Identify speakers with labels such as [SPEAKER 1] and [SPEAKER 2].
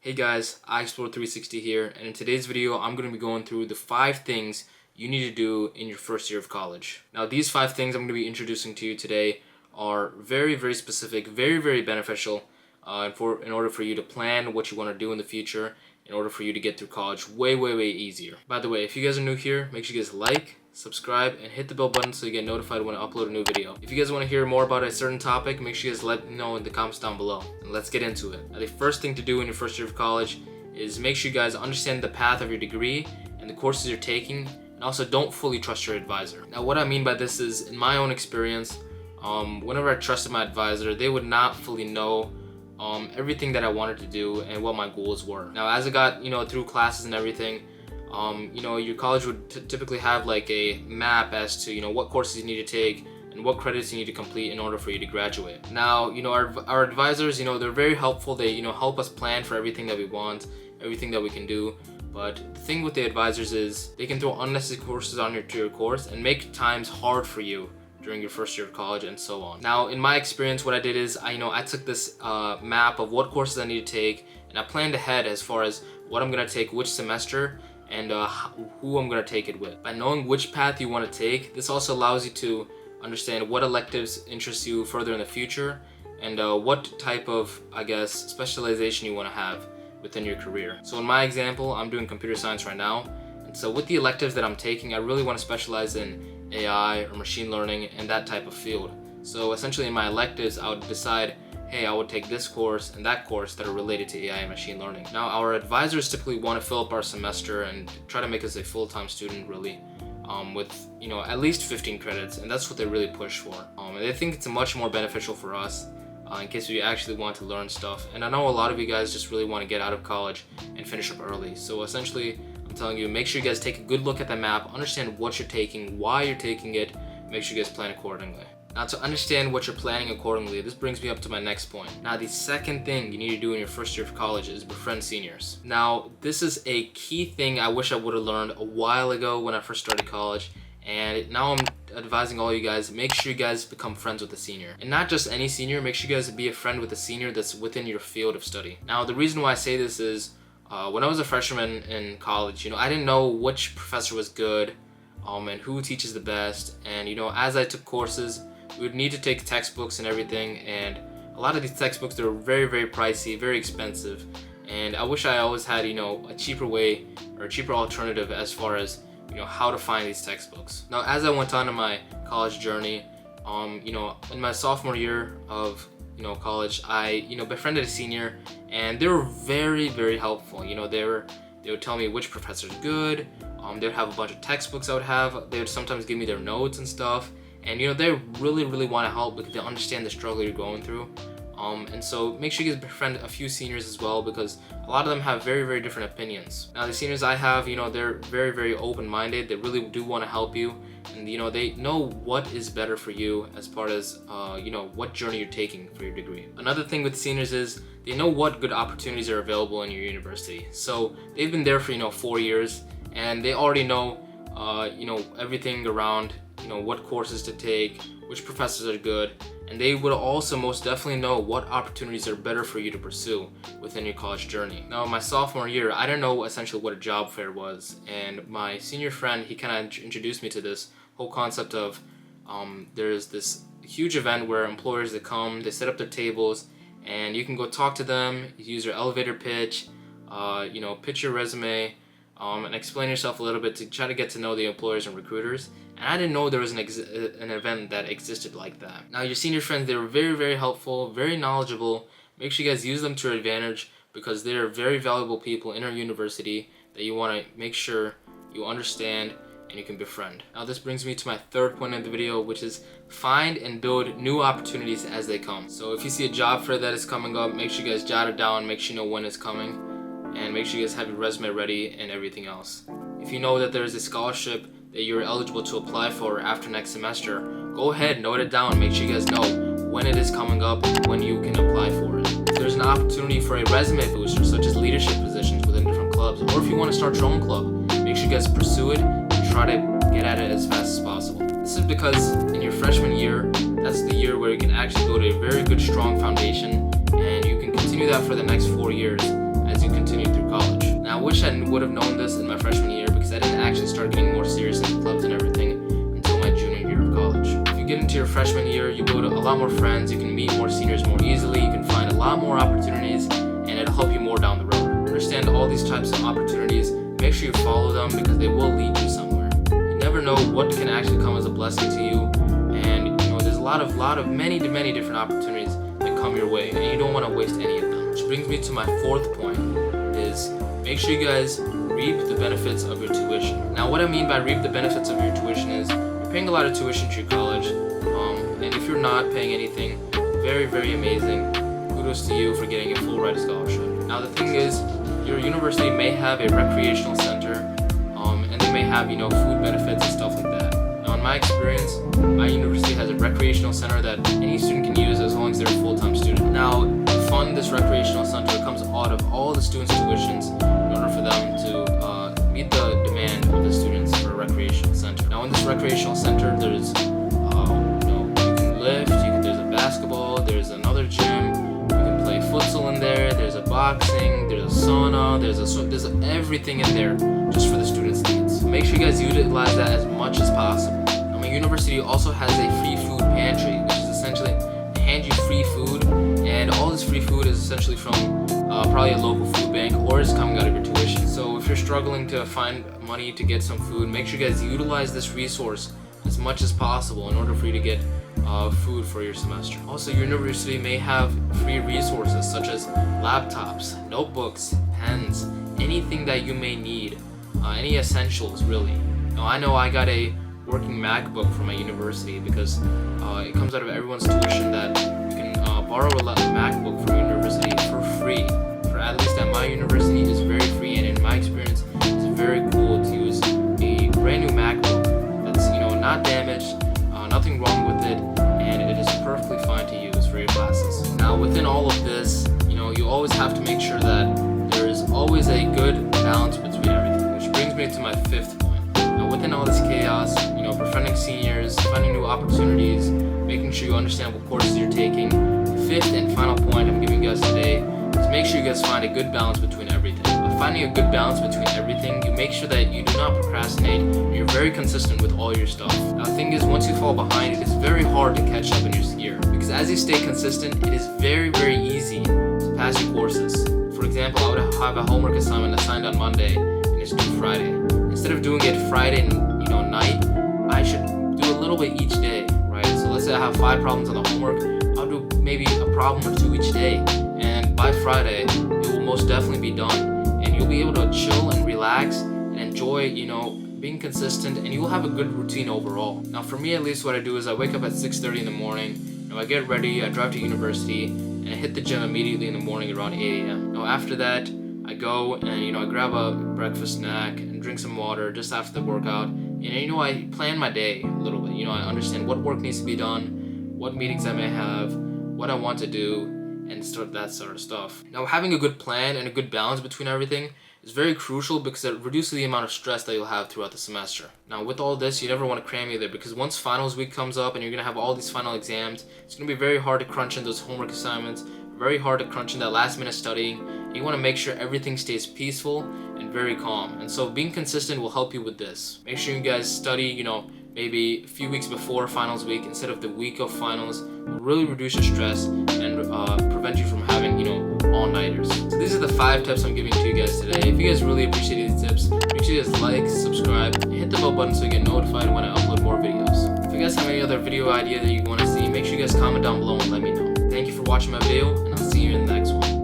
[SPEAKER 1] Hey guys, iExplore360 here, and in today's video I'm going to be going through the 5 things you need to do in your first year of college. Now these 5 things I'm going to be introducing to you today are very specific, very beneficial in order for you to plan what you want to do in the future, in order for you to get through college way easier. By the way, if you guys are new here, make sure you guys like, subscribe, and hit the bell button so you get notified when I upload a new video. If you guys want to hear more about a certain topic, make sure you guys let me know in the comments down below. And let's get into it. Now, the first thing to do in your first year of college is make sure you guys understand the path of your degree and the courses you're taking, and also don't fully trust your advisor. Now what I mean by this is, in my own experience, whenever I trusted my advisor, they would not fully know everything that I wanted to do and what my goals were. Now as I got through classes and everything, your college would typically have like a map as to what courses you need to take and what credits you need to complete in order for you to graduate. Now our advisors, they're very helpful. They help us plan for everything that we want, everything that we can do. But the thing with the advisors is they can throw unnecessary courses on your course and make times hard for you during your first year of college and so on. Now in my experience, what I did is I took this map of what courses I need to take, and I planned ahead as far as what I'm gonna take which semester and who I'm gonna take it with. By knowing which path you want to take, this also allows you to understand what electives interest you further in the future, and what type of, specialization you want to have within your career. So in my example, I'm doing computer science right now, and so with the electives that I'm taking, I really want to specialize in AI or machine learning and that type of field. So essentially in my electives, I would decide, hey, I would take this course and that course that are related to AI and machine learning. Now our advisors typically want to fill up our semester and try to make us a full-time student really, with at least 15 credits, and that's what they really push for. And they think it's much more beneficial for us in case we actually want to learn stuff. And I know a lot of you guys just really want to get out of college and finish up early. So essentially I'm telling you, make sure you guys take a good look at the map, understand what you're taking, why you're taking it, make sure you guys plan accordingly. Now to understand what you're planning accordingly, this brings me up to my next point. Now the second thing you need to do in your first year of college is befriend seniors. Now this is a key thing I wish I would have learned a while ago when I first started college, and now I'm advising all you guys, make sure you guys become friends with a senior. And not just any senior, make sure you guys be a friend with a senior that's within your field of study. Now the reason why I say this is, when I was a freshman in college, I didn't know which professor was good and who teaches the best. And as I took courses, we would need to take textbooks and everything, and a lot of these textbooks, they're very pricey, very expensive, and I wish I always had a cheaper way or a cheaper alternative as far as how to find these textbooks. Now as I went on in my college journey, in my sophomore year of college, I befriended a senior, and they were very helpful. They would tell me which professor's good. They would have a bunch of textbooks I would have. They would sometimes give me their notes and stuff. And they really want to help because they understand the struggle you're going through. And so make sure you guys befriend a few seniors as well, because a lot of them have very different opinions. Now the seniors I have, they're very open-minded. They really do want to help you, and they know what is better for you as far as what journey you're taking for your degree. Another thing with seniors is they know what good opportunities are available in your university. So they've been there for 4 years, and they already know everything around what courses to take, which professors are good, and they would also most definitely know what opportunities are better for you to pursue within your college journey. Now my sophomore year, I didn't know essentially what a job fair was, and my senior friend, he kind of introduced me to this whole concept of there's this huge event where employers, they come, they set up their tables, and you can go talk to them, use your elevator pitch, pitch your resume, and explain yourself a little bit to try to get to know the employers and recruiters. And I didn't know there was an event that existed like that. Now your senior friends, they were very helpful, very knowledgeable. Make sure you guys use them to your advantage, because they are very valuable people in our university that you want to make sure you understand and you can befriend. Now this brings me to my third point of the video, which is find and build new opportunities as they come. So if you see a job fair that is coming up, make sure you guys jot it down, make sure you know when it's coming, and make sure you guys have your resume ready and everything else. If you know that there's a scholarship that you're eligible to apply for after next semester, go ahead, note it down, make sure you guys know when it is coming up and when you can apply for it. If there's an opportunity for a resume booster, such as leadership positions within different clubs, or if you want to start your own club, make sure you guys pursue it and try to get at it as fast as possible. This is because in your freshman year, that's the year where you can actually build a very good strong foundation, and you can continue that for the next 4 years as you continue wish I would have known this in my freshman year because I didn't actually start getting more serious in clubs and everything until my junior year of college. If you get into your freshman year, you build a lot more friends, you can meet more seniors more easily, you can find a lot more opportunities, and it'll help you more down the road. Understand all these types of opportunities, make sure you follow them because they will lead you somewhere. You never know what can actually come as a blessing to you, and there's a lot of many different opportunities that come your way, and you don't want to waste any of them. Which brings me to my fourth point, is make sure you guys reap the benefits of your tuition. Now what I mean by reap the benefits of your tuition is you're paying a lot of tuition to your college, and if you're not paying anything, very amazing. Kudos to you for getting a full ride scholarship. Now the thing is, your university may have a recreational center, and they may have food benefits and stuff like that. Now in my experience, my university has a recreational center that any student can use as long as they're a full-time student. Now to fund this recreational center comes out of all the students' tuitions in order for them to meet the demand of the students for a recreational center. Now in this recreational center, there's you can lift, there's a basketball, there's another gym, you can play futsal in there, there's a boxing, there's a sauna, there's everything in there just for the students' needs. So make sure you guys utilize that as much as possible. Now my university also has a free food pantry, which is essentially they hand you free food, and all this free food is essentially from probably a local food bank or is coming out of your tuition. So if you're struggling to find money to get some food, make sure you guys utilize this resource as much as possible in order for you to get food for your semester. Also, your university may have free resources such as laptops, notebooks, pens, anything that you may need, any essentials really. Now I know I got a working MacBook from my university because it comes out of everyone's tuition that you can borrow a MacBook from university for free. For at least at my university, it's very free, and in my experience, it's very cool to use a brand new MacBook that's not damaged, nothing wrong with it, and it is perfectly fine to use for your classes. Now within all of this, you always have to make sure that there is always a good balance between everything, which brings me to my fifth point. Now within all this chaos, befriending seniors, finding new opportunities, making sure you understand what courses you're taking, the fifth and final point I'm giving you guys today is make sure you guys find a good balance between everything. By finding a good balance between everything, you make sure that you do not procrastinate and you're very consistent with all your stuff. Now the thing is, once you fall behind, it is very hard to catch up in your year, because as you stay consistent, it is very easy to pass your courses. For example, I would have a homework assignment assigned on Monday and it's due Friday. Instead of doing it Friday night, I should do a little bit each day, right? So let's say I have 5 problems on the homework, I'll do maybe a problem or 2 each day, and by Friday it will most definitely be done, and you'll be able to chill and relax and enjoy being consistent, and you will have a good routine overall. Now for me at least, what I do is I wake up at 6:30 in the morning, I get ready, I drive to university, and I hit the gym immediately in the morning around 8 a.m. Now after that, I go and I grab a breakfast snack and drink some water just after the workout, and I plan my day a little bit. I understand what work needs to be done, what meetings I may have, what I want to do, and that sort of stuff. Now having a good plan and a good balance between everything is very crucial because it reduces the amount of stress that you'll have throughout the semester. Now with all this, you never want to cram either, because once finals week comes up and you're going to have all these final exams, it's going to be very hard to crunch in those homework assignments, very hard to crunch in that last minute studying, and you want to make sure everything stays peaceful and very calm. And so being consistent will help you with this. Make sure you guys study, maybe a few weeks before finals week instead of the week of finals. Will really reduce your stress and prevent you from having all-nighters. So these are the 5 tips I'm giving to you guys today. If you guys really appreciate these tips, make sure you guys like, subscribe, and hit the bell button so you get notified when I upload more videos. If you guys have any other video idea that you want to see, make sure you guys comment down below and let me know. Thank you for watching my video, and I'll see you in the next one.